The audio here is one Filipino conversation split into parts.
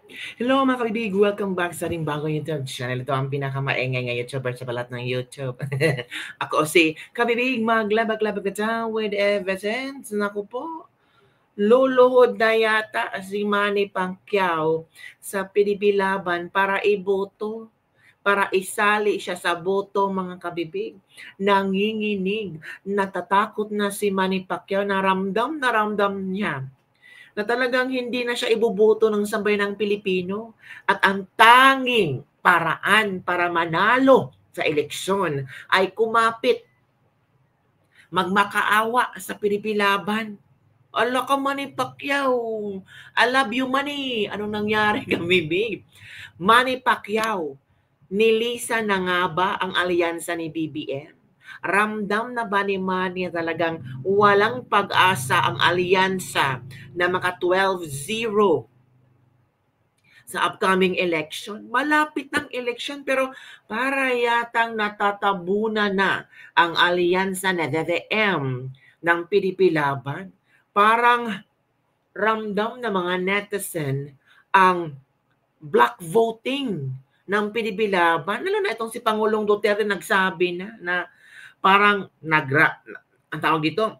Hello mga kabibig! Welcome back sa ating bagong YouTube channel. Ito ang pinakamaingay nga YouTuber sa balat ng YouTube. Ako si Kabibig, maglabag-labag ka with evidence. Naku po, luluhod na yata si Manny Pacquiao sa PDP laban para iboto. Para isali siya sa boto mga kabibig. Nanginginig, natatakot na si Manny Pacquiao, na ramdam niya na talagang hindi na siya iboboto ng sambayanang Pilipino at ang tanging paraan para manalo sa eleksyon ay kumapit, magmakaawa sa pinipilaban. Ala ka Manny Pacquiao, I love you Manny. Anong nangyari kabibig? Manny Pacquiao, nilisa na nga ba ang alyansa ni BBM? Ramdam na ba ni Manny talagang walang pag-asa ang alyansa na maka 12-0 sa upcoming election? Malapit ng election pero para yatang natatabunan na ang alyansa na DDM ng PDP Laban. Parang ramdam na mga netizen ang black voting ng PDP Laban. Lalo na itong si Pangulong Duterte nagsabi na parang ang tawag dito,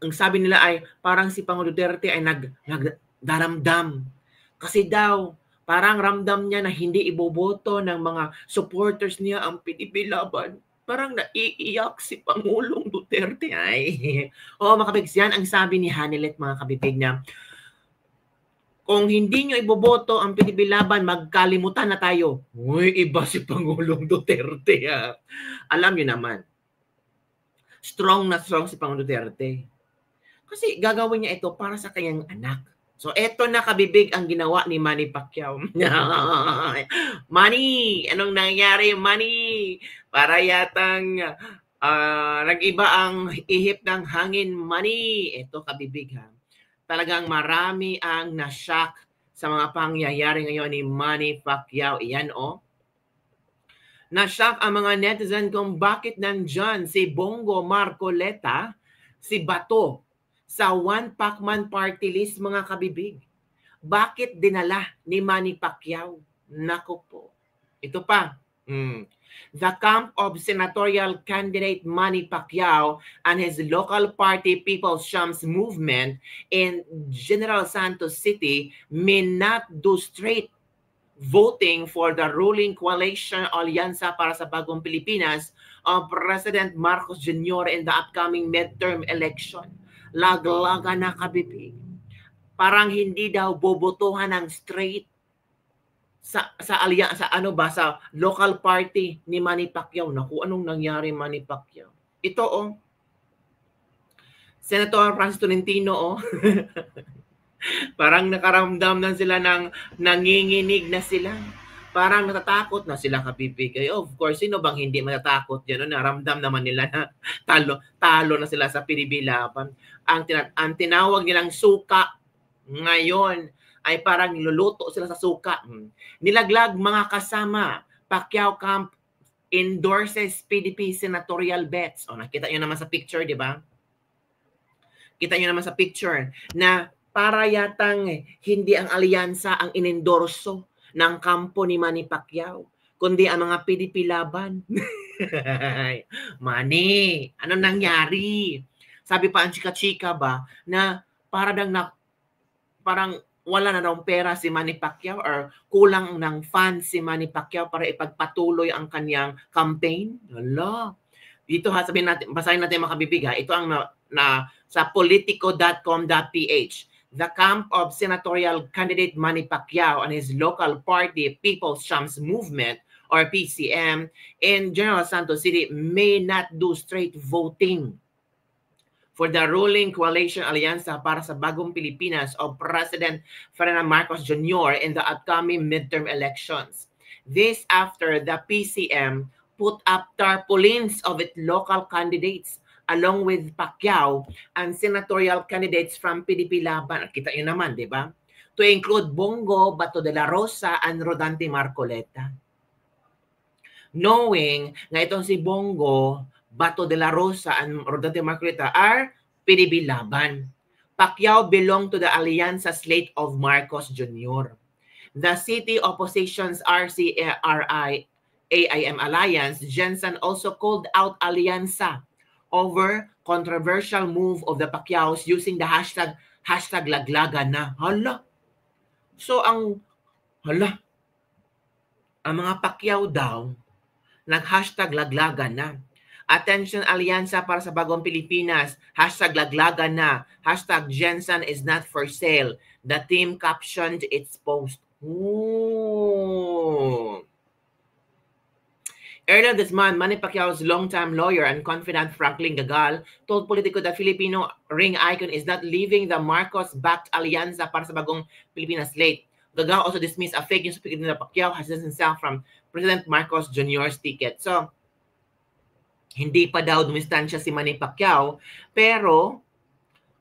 ang sabi nila ay parang si Pangulong Duterte ay nagdaramdam. Kasi daw, parang ramdam niya na hindi iboboto ng mga supporters niya ang PDP Laban. Parang naiiyak si Pangulong Duterte. Ay, oo mga kabibig, yan ang sabi ni Hanilet mga kabibig niya. Kung hindi nyo iboboto ang PDP Laban, magkalimutan na tayo. Uy, iba si Pangulong Duterte. Ha? Alam nyo naman, strong na strong si Pangulong Duterte. Kasi gagawin niya ito para sa kanyang anak. So, eto na kabibig ang ginawa ni Manny Pacquiao. Manny, anong nangyari, Manny? Para yatang nag-iba ang ihip ng hangin, Manny. Eto kabibig ha. Talagang marami ang na-shock sa mga pangyayari ngayon ni Manny Pacquiao. Iyan Na-shock ang mga netizen kung bakit nandyan si Bongo Marcoleta, si Bato, sa One Pacman party list mga kabibig. Bakit dinala ni Manny Pacquiao? Naku po. Ito pa. The camp of senatorial candidate Manny Pacquiao and his local party People's Champs Movement in General Santos City may not do straight voting for the ruling coalition Alyansa para sa Bagong Pilipinas of President Marcos Jr. in the upcoming midterm election. Laglaga na kabibig. Parang hindi daw bobotohan ng straight sa sa local party ni Manny Pacquiao. Naku, anong nangyari Manny Pacquiao? Ito Senator Francis Tolentino parang nakaramdam na sila ng nanginginig na sila. Parang natatakot na sila kabibig. Of course, sino bang hindi matatakot yan? Naramdam naman nila na talo na sila sa PDP Laban. Ang tinawag nilang suka ngayon ay parang niluluto sila sa suka. Nilaglag mga kasama. Pacquiao camp endorses PDP senatorial bets. Nakita nyo naman sa picture, di ba? Kita nyo naman sa picture na para yatang hindi ang alyansa ang inendorso ng kampo ni Manny Pacquiao, kundi ang mga PDP Laban. Manny, ano nangyari? Sabi pa ang chika-chika ba na parang wala na daw pera si Manny Pacquiao or kulang ng fans si Manny Pacquiao para ipagpatuloy ang kanyang campaign. Hala. Dito sabihin natin, basahin natin mga kabibig ha. Ito ang sa politico.com.ph. The camp of senatorial candidate Manny Pacquiao and his local party People's Champs Movement or PCM in General Santos City may not do straight voting for the ruling coalition Alyansa para sa Bagong Pilipinas of President Ferdinand Marcos Jr. in the upcoming midterm elections. This after the PCM put up tarpaulins of its local candidates along with Pacquiao and senatorial candidates from PDP Laban. Kita nyo naman, di ba? To include Bongo, Bato de la Rosa, and Rodante Marcoleta. Knowing na itong si Bongo, Bato de la Rosa, and Rodante Marcoleta are PDP Laban. Pacquiao belonged to the Alianza slate of Marcos Jr. The city opposition's RCRI-AIM alliance, Jensen also called out Alianza over controversial move of the Pacquiaos using the hashtag laglagan na. So ang mga Pacquiao daw nag-hashtag laglagan na. Attention Alianza para sa Bagong Pilipinas, hashtag laglagan na, hashtag Jensen is not for sale. The team captioned its post. Ooh. Earlier this month, Manny Pacquiao's longtime lawyer and confidant Franklin Gagal told Politico that Filipino ring icon is not leaving the Marcos-backed Alianza para sa Bagong Pilipinas slate. Gagal also dismissed a fake news speaking that Pacquiao has distanced himself from President Marcos Jr.'s ticket. So, hindi pa daw dumistansya si Manny Pacquiao, pero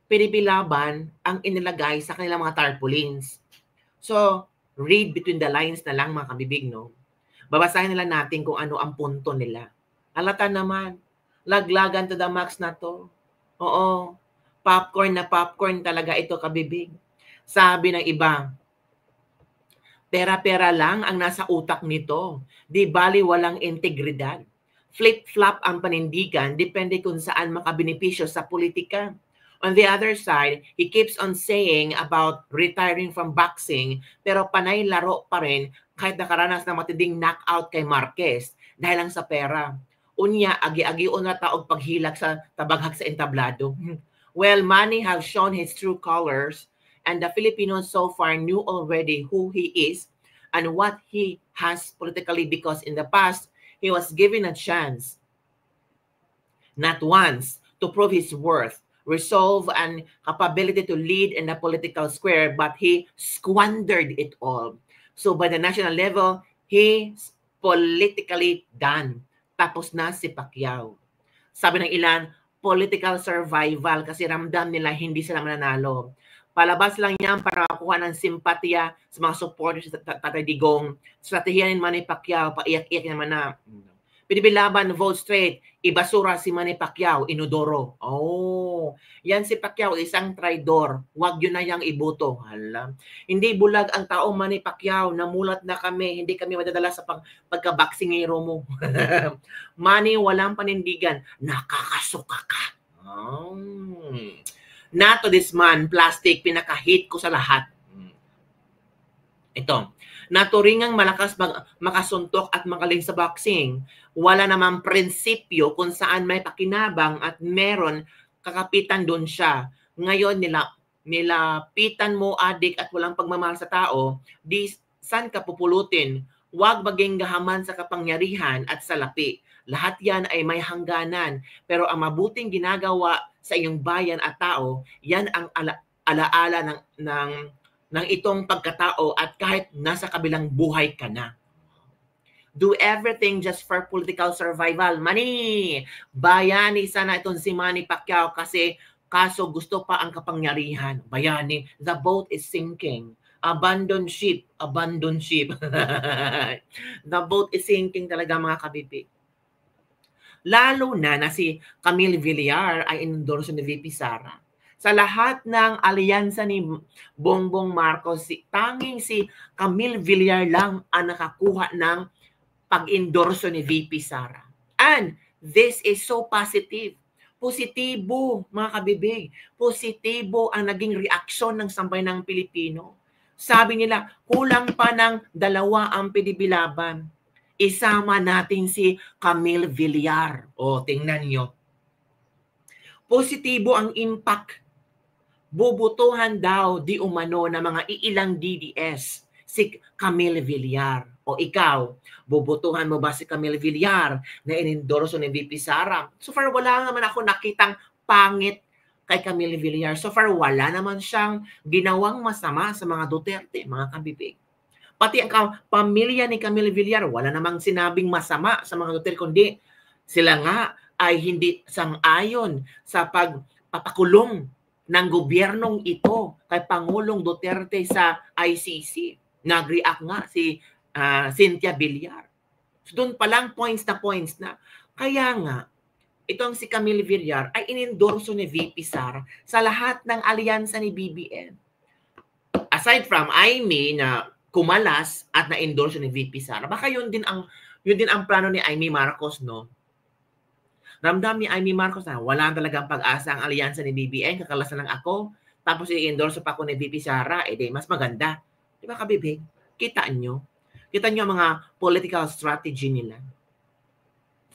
pinipilaban ang inilagay sa kanilang mga tarpaulins. So, read between the lines na lang mga kabibig, no? Babasahin nila natin kung ano ang punto nila. Halata naman, laglagan to the max na to. Oo, popcorn na popcorn talaga ito kabibig. Sabi ng iba, pera-pera lang ang nasa utak nito. Di bali walang integridad. Flip-flop ang panindigan, depende kung saan makabenepisyo sa politika. On the other side, he keeps on saying about retiring from boxing, pero panay laro pa rin kahit nakaranas na matinding knockout kay Marquez dahil lang sa pera. Unya, agi-agion na taog paghilak sa tabaghag sa entablado. Well, Manny has shown his true colors, and the Filipinos so far knew already who he is and what he has politically because in the past, he was given a chance, not once, to prove his worth, resolve, and capability to lead in the political square, but he squandered it all. So by the national level, he's politically done. Tapos na si Pacquiao. Sabi ng ilan, political survival kasi ramdam nila hindi sila mananalo. Palabas lang yan para kuha ng simpatya sa mga supporters sa Tatay Digong. Strategiya ni Manny Pacquiao, paiyak-iyak naman na. Pinibilaban, vote straight, ibasura si Manny Pacquiao, inodoro. Oh, yan si Pacquiao, isang traidor. Huwag yun na yang iboto. Hala. Hindi bulag ang tao Manny Pacquiao, namulat na kami, hindi kami madadala sa pagka-boxingero mo. Manny, walang panindigan, nakakasuka ka. Oh. Not to this man, plastic, pinaka-hate ko sa lahat. Ito, naturingang malakas makasuntok at magaling sa boxing. Wala namang prinsipyo kung saan may pakinabang at meron kakapitan doon siya. Ngayon, nilapitan mo adik at walang pagmamahal sa tao, di saan ka pupulutin? Huwag maging gahaman sa kapangyarihan at sa lapi. Lahat yan ay may hangganan. Pero ang mabuting ginagawa sa iyong bayan at tao, yan ang alaala ng itong pagkatao at kahit nasa kabilang buhay ka na. Do everything just for political survival. Manny, bayani sana itong si Manny Pacquiao kasi kaso gusto pa ang kapangyarihan. Bayani, the boat is sinking. Abandon ship. The boat is sinking talaga mga kabibig. Lalo na si Camille Villar ay inendorso ni VP Sara. Sa lahat ng alyansa ni Bongbong Marcos, tanging si Camille Villar lang ang nakakuha ng pag-endorso ni VP Sara. And this is so positive. Positibo, mga kabibig. Positibo ang naging reaksyon ng sambayanang Pilipino. Sabi nila, kulang pa ng 2 ang pinibilaban. Isama natin si Camille Villar. O, tingnan nyo. Positibo ang impact. Bubutuhan daw di umano na mga iilang DDS si Camille Villar. O ikaw, bubutuhan mo ba si Camille Villar na inendorso ni VP Sara? So far, wala naman ako nakitang pangit kay Camille Villar. So far, wala naman siyang ginawang masama sa mga Duterte, mga kabibig. Pati ang pamilya ni Camille Villar, wala namang sinabing masama sa mga Duterte, kundi sila nga ay hindi sang-ayon sa pagpapakulong ng gobyernong ito kay Pangulong Duterte sa ICC. Nag-react nga si Cynthia Villar. So doon pa lang points na. Kaya nga, itong si Camille Villar ay inendorso ni VP Sara sa lahat ng alyansa ni BBM. Aside from Aimee na kumalas at na-endorse ni VP Sara, baka yun din ang plano ni Aimee Marcos, no? Ramdam ni Aimee Marcos na wala talagang pag-asa ang alyansa ni BBM, kakalasan lang ako, tapos i-endorse pa ako ni VP Sara, di mas maganda. Di ba, kabibig? Kita nyo ang mga political strategy nila.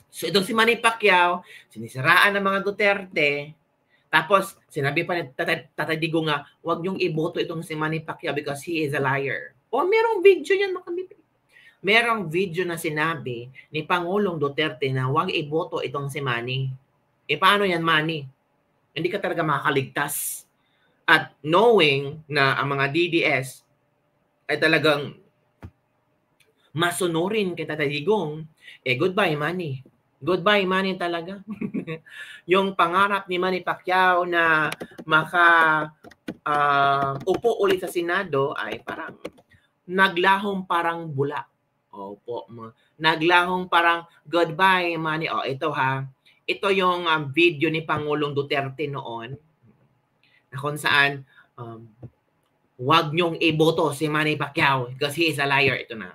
So itong si Manny Pacquiao, sinisiraan ng mga Duterte, tapos sinabi pa ni Tatay Digong nga, huwag niyong iboto itong si Manny Pacquiao because he is a liar. O merong video yan, mga kabibig. Merong video na sinabi ni Pangulong Duterte na huwag iboto itong si Manny. Paano yan, Manny? Hindi ka talaga makakaligtas. At knowing na ang mga DDS ay talagang masunurin kay Tatay Digong, goodbye, Manny. Goodbye, Manny talaga. Yung pangarap ni Manny Pacquiao na upo ulit sa Senado ay parang naglahong parang bula. Opo. Naglahong parang goodbye, Manny. Ito ha. Ito yung video ni Pangulong Duterte noon na kung saan wag nyong iboto si Manny Pacquiao because he is a liar. Ito na.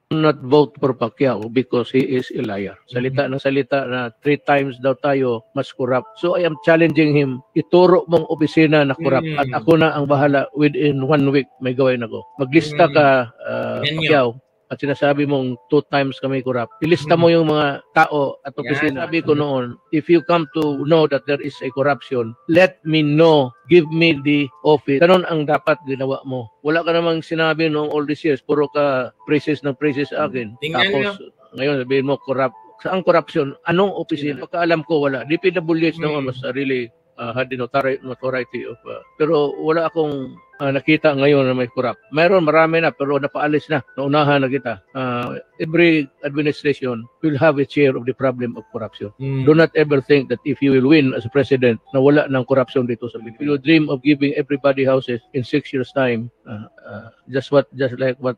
Not vote for Pacquiao because he is a liar. Salita ng salita na 3 times daw tayo mas corrupt. So I am challenging him, ituro mong opisina na corrupt at ako na ang bahala within 1 week may gawin ako. Maglista ka, Pacquiao, at sinasabi mong 2 times kami corrupt. Ilista mo yung mga tao at opisina. Sabi ko noon, if you come to know that there is a corruption, let me know. Give me the office. Ganon ang dapat ginawa mo. Wala ka namang sinabi noong all these years. Puro ka praises ng praises akin. Tapos ngayon sabihin mo corrupt. Saan corruption? Anong opisina? Pagkaalam ko wala. DPWH naman mas really had the notoriety of pero wala akong nakita ngayon na may corrupt. Mayroon marami na pero napaalis na. Naunahan na kita. Every administration will have a share of the problem of corruption. Do not ever think that if you will win as a president na wala ng corruption dito sa Pilipinas. You dream of giving everybody houses in 6 years time. Just like what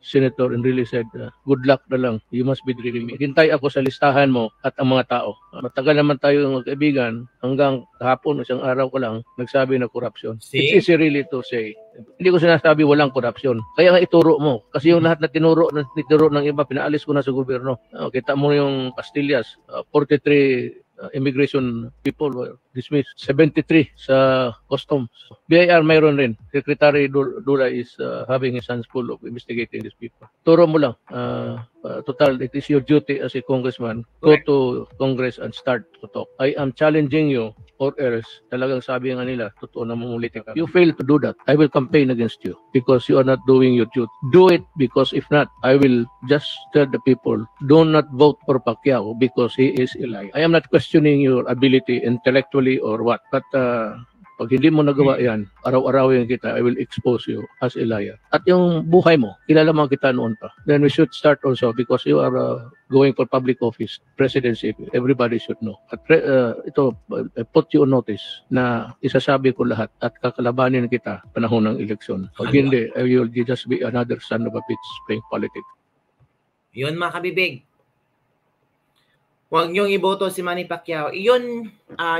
Senator Enrile said, good luck na lang. You must be dreaming. Hintay ako sa listahan mo at ang mga tao. Matagal naman tayo magkaibigan hanggang kahapon, isang araw ko lang, nagsabi na corruption. It's easy really to say. Hindi ko sinasabi walang corruption. Kaya nga ituro mo. Kasi yung lahat na tinuro ng iba, pinaalis ko na sa gobyerno. Kita mo yung Pastillas, 43 immigration people were dismissed. 73 sa customs. BIR mayroon rin. Secretary Dula is having his hands full of investigating these people. Turo mo lang. Total, it is your duty as a congressman. Go to Congress and start to talk. I am challenging you or else, talagang sabi nga nila, totoo na mumulitin ka. You fail to do that, I will campaign against you because you are not doing your duty. Do it because if not, I will just tell the people, do not vote for Pacquiao because he is a liar. I am not questioning your ability intellectually or what, but pag hindi mo nagawa yan, araw-arawin kita, I will expose you as a liar. At yung buhay mo, kilala mo kita noon pa. Then we should start also because you are going for public office, presidency, everybody should know. At ito, I put you on notice na isasabi ko lahat at kakalabanin kita panahon ng eleksyon. Pag hindi, I will just be another son of a bitch playing politics. Yun mga kabibig. Huwag niyong iboto si Manny Pacquiao. Yun,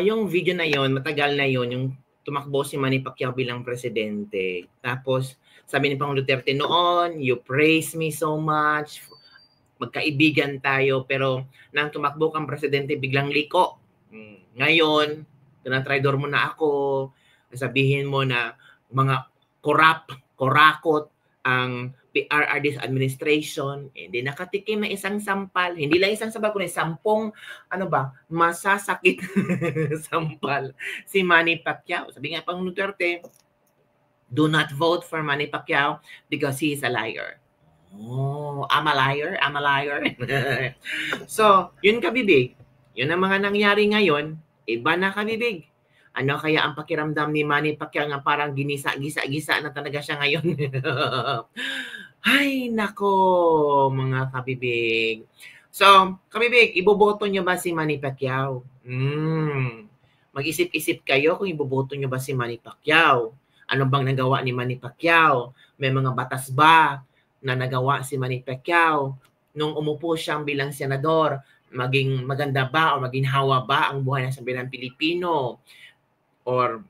yung video na yun, matagal na yun, yung tumakbo si Manny Pacquiao bilang presidente. Tapos, sabi ni Pangulong Duterte noon, you praise me so much, magkaibigan tayo, pero nang tumakbo kang presidente, biglang liko. Ngayon, tinatraidor mo na ako, sabihin mo na mga kurakot ang PRRD's administration, hindi nakatikim na isang sampal, hindi lang isang sampal, kundi 10, masasakit sampal si Manny Pacquiao. Sabi nga pang Duterte, do not vote for Manny Pacquiao because he is a liar. Oh, I'm a liar, I'm a liar. So, yun kabibig. Yun ang mga nangyari ngayon, iba na kabibig. Ano kaya ang pakiramdam ni Manny Pacquiao nga parang gisa-gisa na talaga siya ngayon? Ay, nako, mga kabibig. So, kabibig, iboboto nyo ba si Manny Pacquiao? Mag-isip-isip kayo kung iboboto nyo ba si Manny Pacquiao. Ano bang nagawa ni Manny Pacquiao? May mga batas ba na nagawa si Manny Pacquiao? Nung umupo siyang bilang senador, maging maganda ba o maging hawa ba ang buhay ng sambayanang Pilipino? Or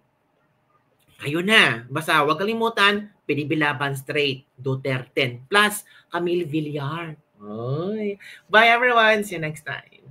ayun na, basta huwag kalimutan, Pinibilaban straight, Duterte plus Camille Villar. Oy. Bye everyone, see you next time.